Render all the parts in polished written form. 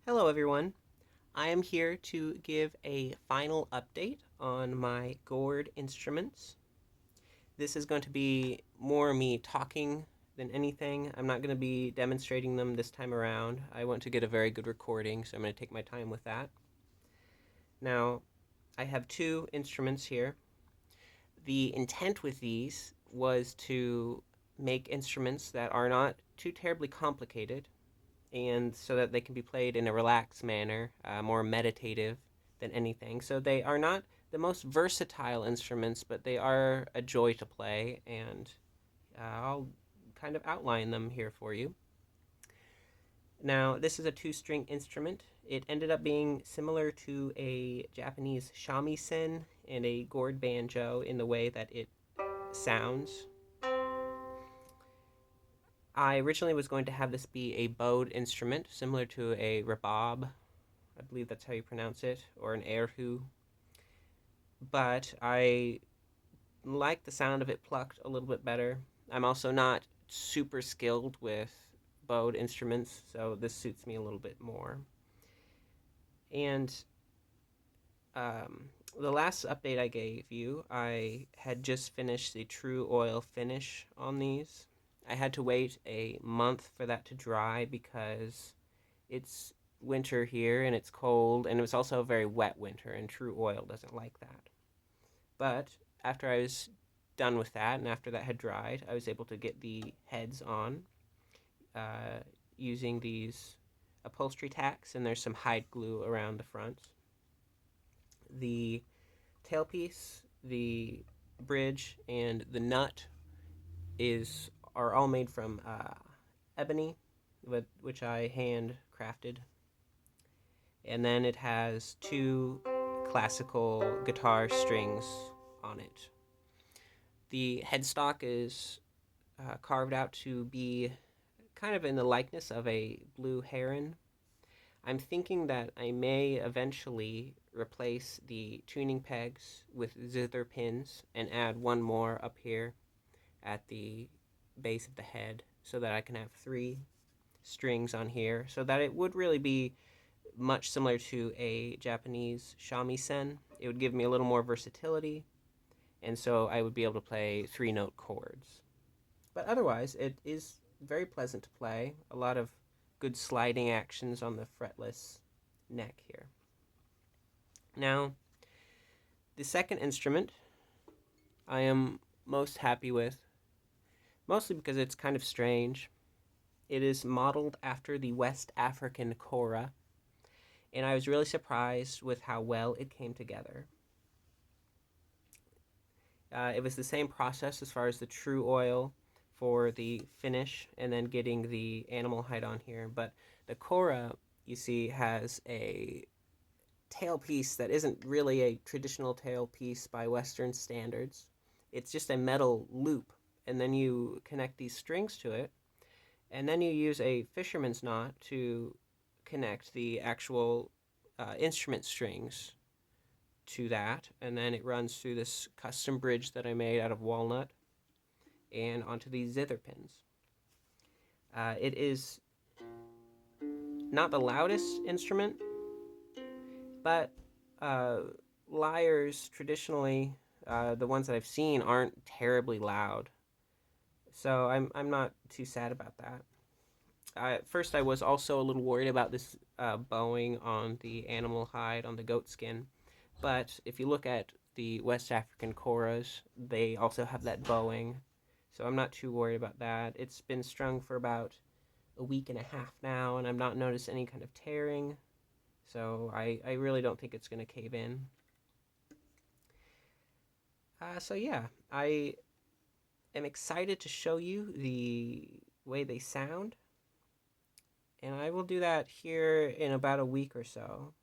Hello everyone. I am here to give a final update on my Gourd instruments. This is going to be more me talking than anything. I'm not going to be demonstrating them this time around. I want to get a very good recording, so I'm going to take my time with that. Now, I have two instruments here. The intent with these was to make instruments that are not too terribly complicated, and so that they can be played in a relaxed manner, more meditative than anything. So they are not the most versatile instruments, but they are a joy to play, and I'll kind of outline them here for you. Now, this is a two-string instrument. It ended up being similar to a Japanese shamisen and a gourd banjo in the way that it sounds. I originally was going to have this be a bowed instrument, similar to a rabob. I believe that's how you pronounce it, or an erhu. But I like the sound of it plucked a little bit better. I'm also not super skilled with bowed instruments, so this suits me a little bit more. And the last update I gave you, I had just finished the true oil finish on these. I had to wait a month for that to dry because it's winter here and it's cold, and it was also a very wet winter, and true oil doesn't like that. But after I was done with that, and after that had dried, I was able to get the heads on uh, using these upholstery tacks, and there's some hide glue around the front. The tailpiece, the bridge, and the nut are all made from ebony, which I hand crafted. And then it has two classical guitar strings on it. The headstock is carved out to be kind of in the likeness of a blue heron. I'm thinking that I may eventually replace the tuning pegs with zither pins and add one more up here at the base of the head so that I can have three strings on here, so that it would really be much similar to a Japanese shamisen. It would give me a little more versatility, and so I would be able to play three-note chords. But otherwise, it is very pleasant to play. A lot of good sliding actions on the fretless neck here. Now, the second instrument I am most happy with, mostly because it's kind of strange. It is modeled after the West African kora, and I was really surprised with how well it came together. It was the same process as far as the true oil for the finish and then getting the animal hide on here. But the kora, you see, has a tailpiece that isn't really a traditional tailpiece by Western standards. It's just a metal loop, and then you connect these strings to it, and then you use a fisherman's knot to connect the actual instrument strings to that, and then it runs through this custom bridge that I made out of walnut and onto these zither pins. It is not the loudest instrument, but lyres traditionally, the ones that I've seen, aren't terribly loud, so I'm not too sad about that. At first, I was also a little worried about this bowing on the animal hide on the goat skin, but if you look at the West African koras, they also have that bowing, so I'm not too worried about that. It's been strung for about a week and a half now, and I've not noticed any kind of tearing, so I really don't think it's going to cave in. So yeah, I am excited to show you the way they sound, and I will do that here in about a week or so.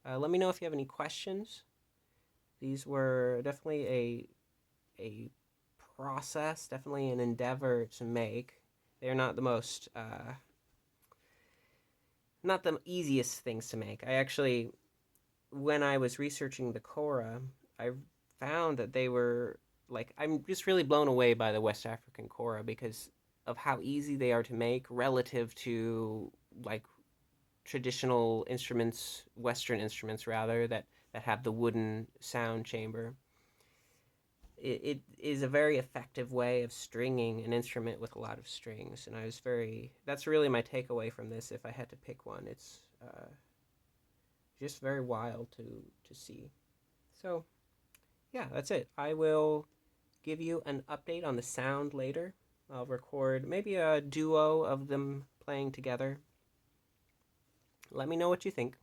Let me know if you have any questions. These were definitely a process, definitely an endeavor to make. They're not the most, not the easiest things to make. I actually, when I was researching the kora, I found that they were like, I'm just really blown away by the West African kora because of how easy they are to make relative to like traditional instruments, Western instruments rather, that have the wooden sound chamber. It is a very effective way of stringing an instrument with a lot of strings, and that's really my takeaway from this. If I had to pick one, it's just very wild to see. So yeah, that's it. I will give you an update on the sound later. I'll record maybe a duo of them playing together. Let me know what you think.